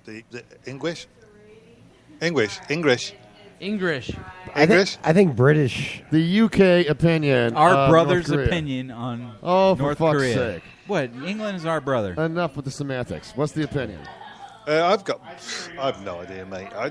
The English. I think British. The UK opinion. Our brother's North Korea. opinion on Oh, for North fuck's Korea. sake. What? England is our brother. Enough with the semantics. What's the opinion? I've no idea, mate. I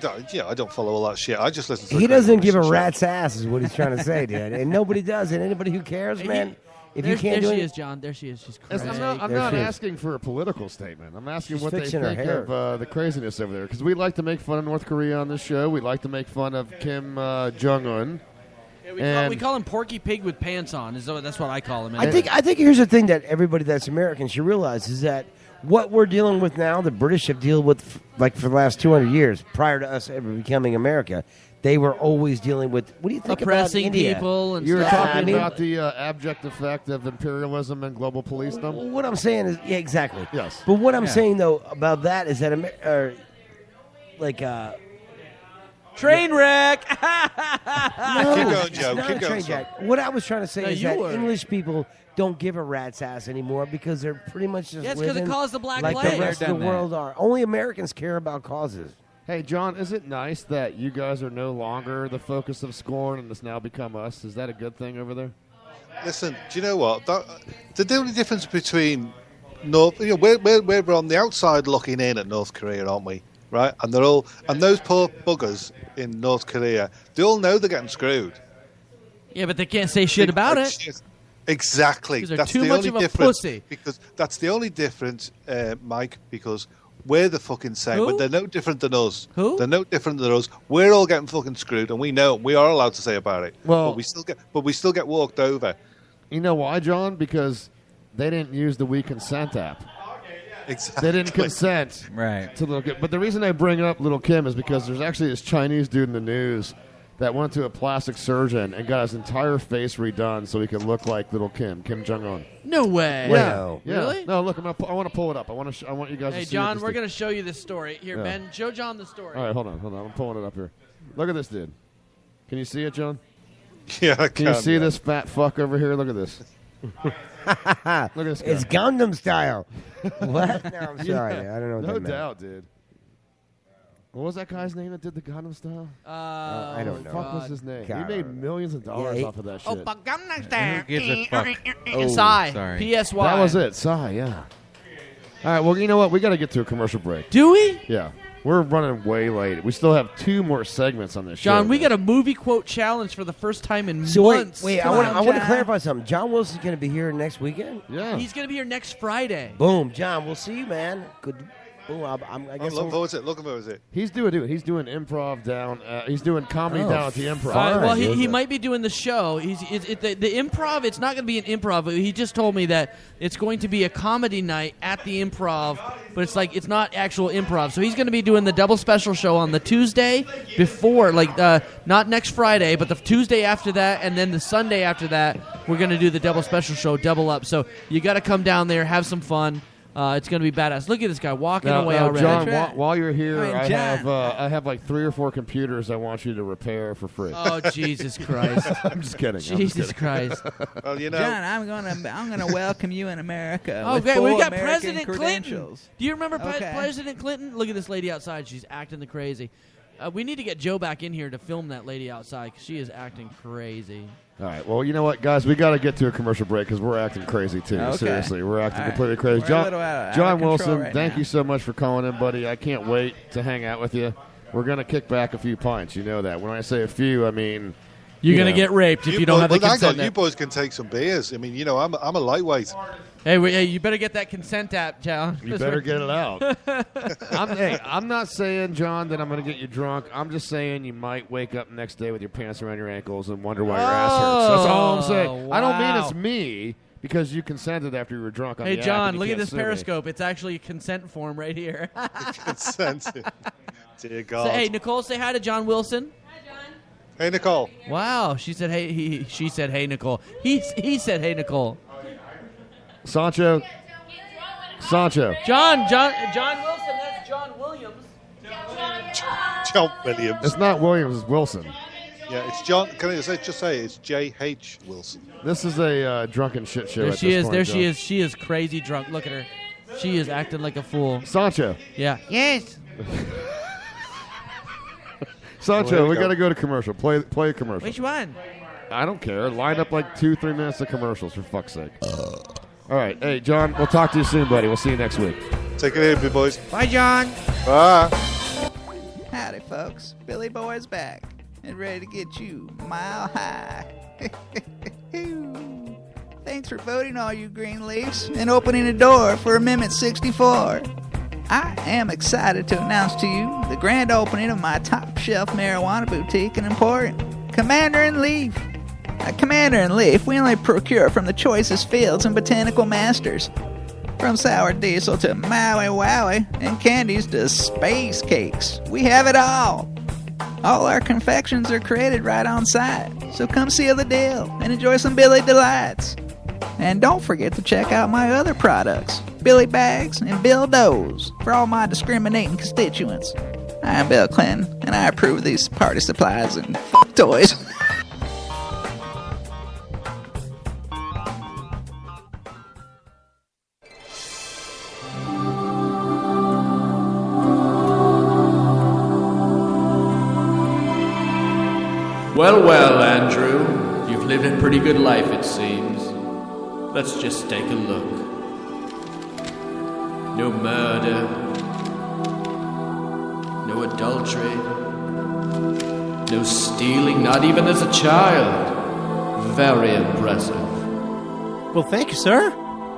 don't follow all that shit. I just listen to He the doesn't give a show. rat's ass, is what he's trying to say, dude. And nobody does. And anybody who cares, man, if you can't do there she it, is, John. There she is. She's crazy. I'm not There she is. asking for a political statement. I'm asking She's what they fixing her think hair. of the craziness over there. Because we like to make fun of North Korea on this show. We like to make fun of Kim Jong-un. We call him Porky Pig with pants on. That's what I call him. I think here's the thing that everybody that's American should realize is that what we're dealing with now, the British have dealt with like for the last 200 years prior to us ever becoming America. They were always dealing with. What do you think oppressing about India? people and You were stuff. talking about the abject effect of imperialism and global police-dom? What I'm saying is, yeah, exactly. Yes. But what I'm saying though about that is that Train wreck. No, Keep going, it's Joe. not Keep a going, train son. jack. What I was trying to say No, is you that were. English people don't give a rat's ass anymore because they're pretty much just Yeah, it's 'cause it living caused the Black like Plague. the rest of They've the done that. world are. Only Americans care about causes. Hey, John, is it nice that you guys are no longer the focus of scorn and it's now become us? Is that a good thing over there? Listen, do you know what? The only difference between North, we're on the outside looking in at North Korea, aren't we? Right? And those poor buggers in North Korea, they all know they're getting screwed. Yeah, but they can't say shit about it. Shit. Exactly. 'Cause they're That's too the much only of a difference. pussy. Because that's the only difference, Mike. Because we're the fucking same, Who? but they're no different than us. Who? They're no different than us. We're all getting fucking screwed, and we know we are allowed to say about it. Well- but we still get walked over. You know why, John? Because they didn't use the We Consent app. Exactly. They didn't consent Right. to Little Kim. But the reason I bring up Little Kim is because there's actually this Chinese dude in the news that went to a plastic surgeon and got his entire face redone so he could look like Little Kim Jong-un. No way. Wow. Yeah. Really? No, look, I want to pull it up. I want you guys Hey, to see John, what we're this going to show you this story. Here, Yeah. Ben, show John the story. All right, hold on. I'm pulling it up here. Look at this dude. Can you see it, John? Yeah, I Can you see yeah. this fat fuck over here? Look at this. Look at this guy. It's Gundam style. What? No, I'm sorry. I don't know what No that meant. doubt, dude. What was that guy's name that did the Gundam style? I don't know. Fuck was his name? God. He made millions of dollars he- off of that shit. Oh, but Gangnam Who Style. gives a fuck? Psy. sorry. P-S-Y. That was it. Sigh, yeah. All right, well, you know what? We got to get to a commercial break. Do we? Yeah. We're running way late. We still have 2 more segments on this show. John, we man. got a movie quote challenge for the first time in So months. wait. I Come want on, to John. clarify something. John Wilson's going to be here next weekend. Yeah. He's going to be here next Friday. Boom, John. We'll see you, man. Good. Boom. I I'm guess. looking forward to it. Looking forward to it. He's doing improv down. He's doing comedy Oh, down at the improv. fine. Well, dude. he might be doing the show. The improv. It's not going to be an improv. He just told me that it's going to be a comedy night at the improv, but it's not actual improv. So he's going to be doing the double special show on the Tuesday before, not next Friday, but the Tuesday after that, and then the Sunday after that, we're going to do the double special show, double up. So you got to come down there, have some fun. It's going to be badass. Look at this guy walking away now, already. John, while you're here, I mean, I have like 3 or 4 computers I want you to repair for free. Oh, Jesus Christ. I'm just kidding. Jesus Christ. Well, John, I'm gonna welcome you in America. Oh, with okay, full we got American President Clinton. credentials. Do you remember Okay. President Clinton? Look at this lady outside. She's acting the crazy. We need to get Joe back in here to film that lady outside because she is acting crazy. All right. Well, you know what, guys? We got to get to a commercial break because we're acting crazy too. Okay. Seriously, we're acting All right. completely crazy. We're a John, little out of John control Wilson, right thank now. you so much for calling in, buddy. I can't wait to hang out with you. We're gonna kick back a few pints. You know that. When I say a few, I mean You're You going to know. get raped if you don't have the hang on, consent you app. boys can take some beers. I mean, I'm a lightweight. Hey, you better get that consent app, John. you better get it out. I'm not saying, John, that I'm going to get you drunk. I'm just saying you might wake up next day with your pants around your ankles and wonder why your ass hurts. That's all I'm saying. I don't mean wow. it's me because you consented after you were drunk on Hey, the app John, and you look at can't this sue me. Periscope. It's actually a consent form right here. Consent. Dear God. So, hey, Nicole, say hi to John Wilson. Hey, Nicole. Wow, she said, "Hey." She said, "Hey, Nicole." He said, "Hey, Nicole." Sancho. John Wilson. That's John Williams. John Williams. It's not Williams, it's Wilson. Yeah, it's John. Can I just say it's J.H. Wilson? This is a drunken shit show. There at she this is. point, There John. she is. She is crazy drunk. Look at her. She is acting like a fool. Sancho. Yeah. Yes. Sancho, we got to go to commercial. Play a commercial. Which one? I don't care. Line up like 2-3 minutes of commercials, for fuck's sake. All right. Hey, John, we'll talk to you soon, buddy. We'll see you next week. Take it easy, boys. Bye, John. Bye. Howdy, folks. Billy Boy's back and ready to get you mile high. Thanks for voting, all you Greenleafs, and opening the door for Amendment 64. I am excited to announce to you the grand opening of my top-shelf marijuana boutique and emporium, Commander-in-Leaf. At Commander-in-Leaf, we only procure from the choicest fields and botanical masters. From sour diesel to Maui Wowie and candies to space cakes, we have it all. All our confections are created right on site, so come seal the deal and enjoy some Billy Delights. And don't forget to check out my other products, Billy Bags and Bill Doughs, for all my discriminating constituents. I am Bill Clinton, and I approve of these party supplies and fuck toys. Well, Andrew, you've lived a pretty good life, it seems. Let's just take a look. No murder, no adultery, no stealing, not even as a child. Very impressive. Well, thank you, sir.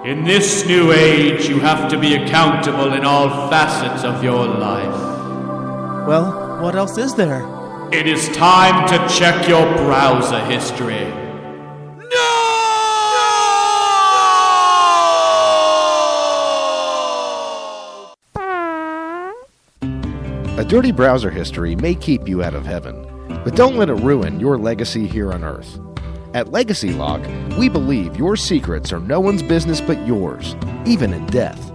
In this new age, you have to be accountable in all facets of your life. Well, what else is there? It is time to check your browser history. A dirty browser history may keep you out of heaven, but don't let it ruin your legacy here on Earth. At Legacy Lock, we believe your secrets are no one's business but yours, even in death.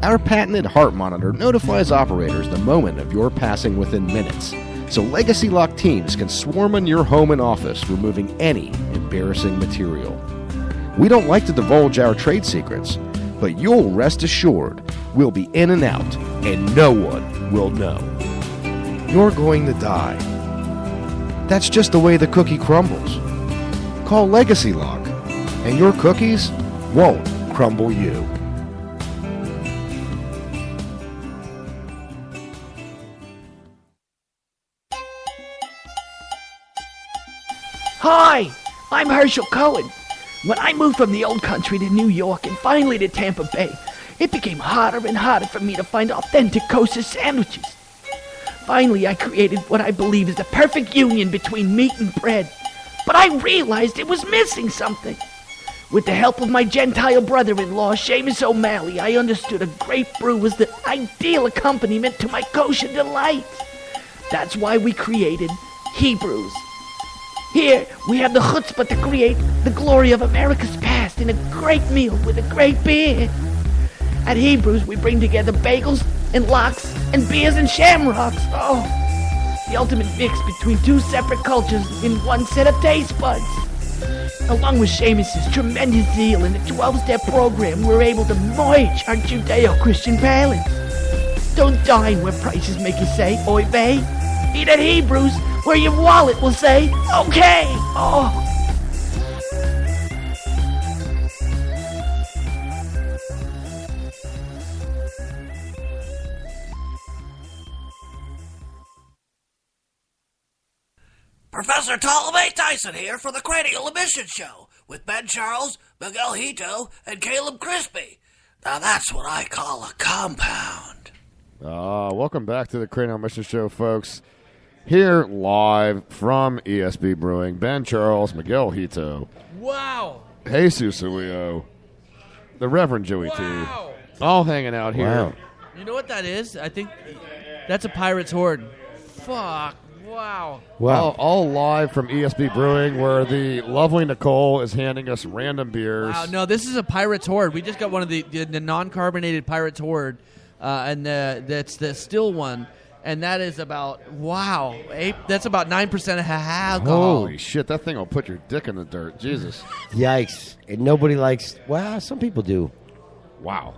Our patented heart monitor notifies operators the moment of your passing within minutes, so Legacy Lock teams can swarm on your home and office, removing any embarrassing material. We don't like to divulge our trade secrets, but you'll rest assured we'll be in and out, and no one will know. You're going to die. That's just the way the cookie crumbles. Call Legacy Lock, and your cookies won't crumble you. Hi, I'm Herschel Cohen. When I moved from the old country to New York and finally to Tampa Bay, it became harder and harder for me to find authentic kosher sandwiches. Finally, I created what I believe is the perfect union between meat and bread. But I realized it was missing something. With the help of my Gentile brother-in-law, Seamus O'Malley, I understood a great brew was the ideal accompaniment to my kosher delight. That's why we created Hebrews. Here, we have the chutzpah to create the glory of America's past in a great meal with a great beer. At Hebrews, we bring together bagels and lox and beers and shamrocks. Oh, the ultimate mix between two separate cultures in one set of taste buds. Along with Seamus's tremendous zeal in the 12-step program, we're able to merge our Judeo-Christian palates. Don't dine where prices make you say, oy vey. Eat at Hebrews, where your wallet will say, okay. Oh. Professor Ptolemy Tyson here for the Cranial Emission Show with Ben Charles, Miguel Hito, and Caleb Crispy. Now that's what I call a compound. Welcome back to the Cranial Mission Show, folks. Here live from ESB Brewing, Ben Charles, Miguel Hito. Wow. Jesus Uyo, the Reverend Joey T. All hanging out here. Wow. You know what that is? I think that's a pirate's horde. Fuck. Wow. Wow. All live from ESB Brewing, where the lovely Nicole is handing us random beers. Wow. No, this is a pirate's horde. We just got one of the non-carbonated pirate's horde, and that's the still one. And that is about, wow, that's about 9% alcohol. Holy shit, that thing will put your dick in the dirt. Jesus. Yikes. And nobody likes, well, some people do. Wow.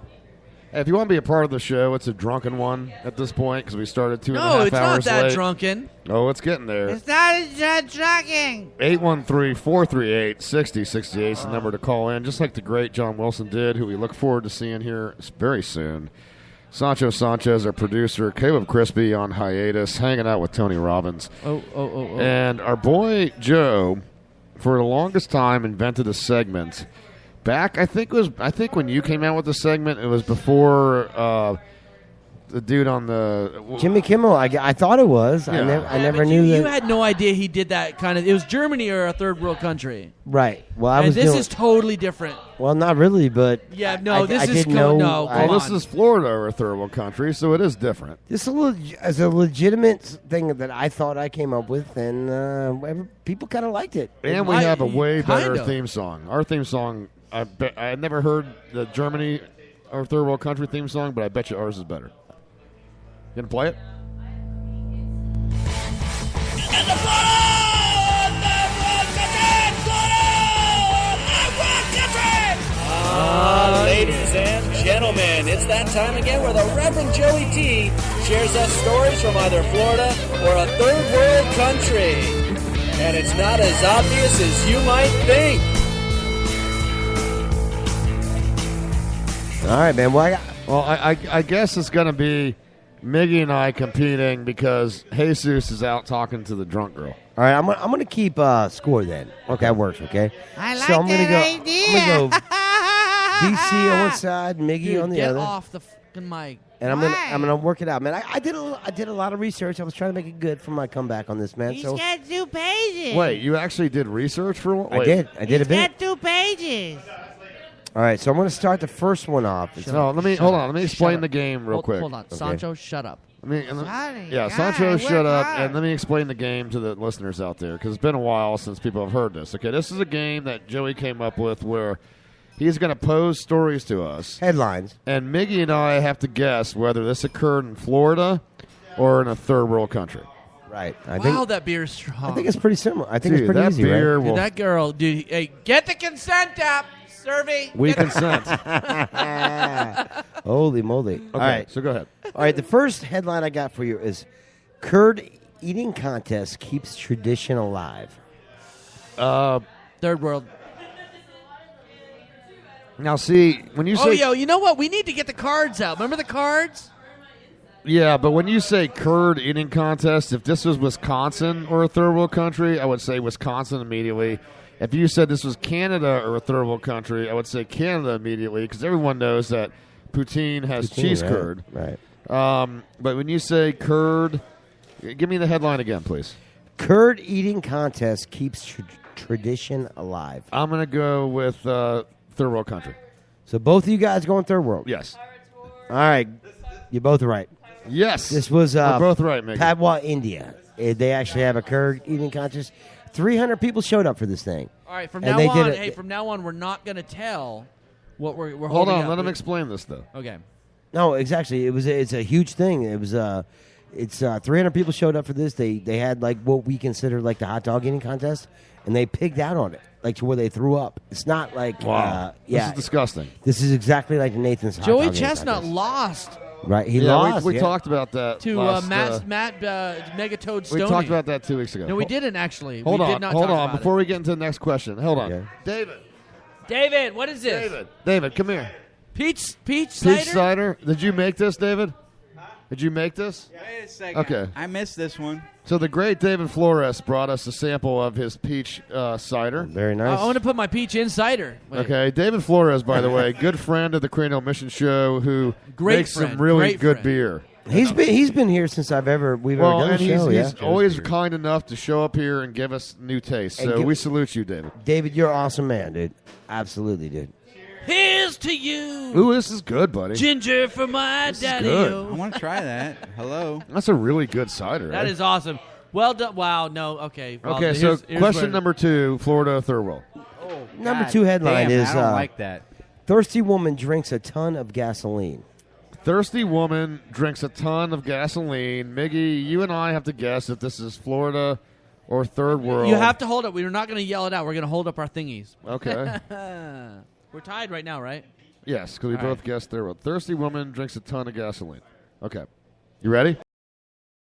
Hey, if you want to be a part of the show, it's a drunken one at this point because we started 2.5 hours No, it's not that late. drunken. Oh, it's getting there. It's not drunken. 813-438-6068 is the number to call in, just like the great John Wilson did, who we look forward to seeing here very soon. Sancho Sanchez, our producer, Caleb Crispy on hiatus, hanging out with Tony Robbins. Oh. And our boy Joe, for the longest time, invented a segment. Back, I think when you came out with the segment, it was before the dude on the Jimmy Kimmel. I thought it was. Yeah. I never knew that. You had no idea he did that kind of. It was Germany or a third world country. Right. Well, And this is totally different. Well, not really, but Yeah, no, I this is didn't know. no. Well, Come this on. is Florida or a third world country, so it is different. This is a legitimate thing that I thought I came up with, and people kind of liked it. And we have a way better kind of. theme song. Our theme song, I never heard the Germany or third world country theme song, but I bet you ours is better. You gonna play it? Ladies and gentlemen, it's that time again where the Reverend Joey T shares us stories from either Florida or a third world country. And it's not as obvious as you might think. All right, man. Well, I guess it's gonna be Miggy and I competing because Jesus is out talking to the drunk girl. all right, I'm gonna keep score then. Okay, that works. Okay. I like So I'm gonna that go. idea. I'm gonna go. DC on one side, Miggy Dude, on the get other. off the fucking mic. And I'm gonna work it out, man. I did a lot of research. I was trying to make it good for my comeback on this, man. He's So got 2 pages. Wait, you actually did research for one? I did a He's bit. got 2 pages. All right, so I'm gonna start the first one off. No, let me explain the game real quick. Hold on, Okay. Sancho, shut up. Sancho, shut up, and let me explain the game to the listeners out there because it's been a while since people have heard this. Okay, this is a game that Joey came up with where he's going to pose stories to us, headlines, and Miggy and I have to guess whether this occurred in Florida or in a third world country. Right. Wow, that beer is strong. I think it's pretty similar. I think Dude, it's pretty that easy, beer right? will- Dude, that girl, dude. Hey, get the consent app, Survey. We consent. Holy moly! Okay, All right, so go ahead. All right, the first headline I got for you is curd eating contest keeps tradition alive. Third world. Now, see, when you say you know what? We need to get the cards out. Remember the cards? yeah, but when you say curd eating contest, if this was Wisconsin or a third world country, I would say Wisconsin immediately. If you said this was Canada or a third world country, I would say Canada immediately because everyone knows that poutine has cheese right, curd. right. But when you say curd, give me the headline again, please. Curd eating contest keeps tradition alive. I'm going to go with third world country. So both of you guys going third world? Yes. All right, you're both right. Yes. This was We're both right, Megan. Padua, India. They actually have a curd eating contest. 300 people showed up for this thing. All right, from And now they on, did it- from now on, we're not going to tell what we're Hold holding on, up. let him explain this, though. Okay. No, exactly. It's a huge thing. It's 300 people showed up for this. They had like what we consider like the hot dog eating contest, and they pigged out on it, like to where they threw up. It's not like Wow. yeah, This is disgusting. This is exactly like Nathan's hot Joey dog eating Chestnut contest. lost Right, he Yeah, lost. We yeah. talked about that to last, Matt Megatoad Stoney. we talked about that 2 weeks ago. No, we didn't actually. Hold we on, did not hold talk on. about Before it. we get into the next question, hold on. Okay. David, what is this? David, come here. Peach cider? Peach cider. Did you make this, David? Did you make this? Wait a second. Okay. I missed this one. So the great David Flores brought us a sample of his peach cider. Very I nice. want to put my peach in cider. Wait. Okay, David Flores, by the way, good friend of the Cranial Mission Show, who Great makes friend, some really great good friend. beer. He's been here since we've ever done and the show. he's Yeah. always kind enough to show up here and give us new tastes. And So give- we salute you, David. David, you're an awesome man, dude. Absolutely, dude. Here's to you. Ooh, this is good, buddy. Ginger for my daddy. good. I want to try that. Hello. That's a really good cider. That is awesome. Well done. Wow. No. Okay. Well, Okay, so here's question where- number 2, Florida third world. Number God 2 headline damn, is I don't like that. thirsty woman drinks a ton of gasoline. Thirsty woman drinks a ton of gasoline. Miggy, you and I have to guess if this is Florida or third world. You have to hold it. We're not going to yell it out. We're going to hold up our thingies. Okay. We're tied right now, right? Yes, because we All both right. guessed third world. Thirsty woman drinks a ton of gasoline. Okay. You ready?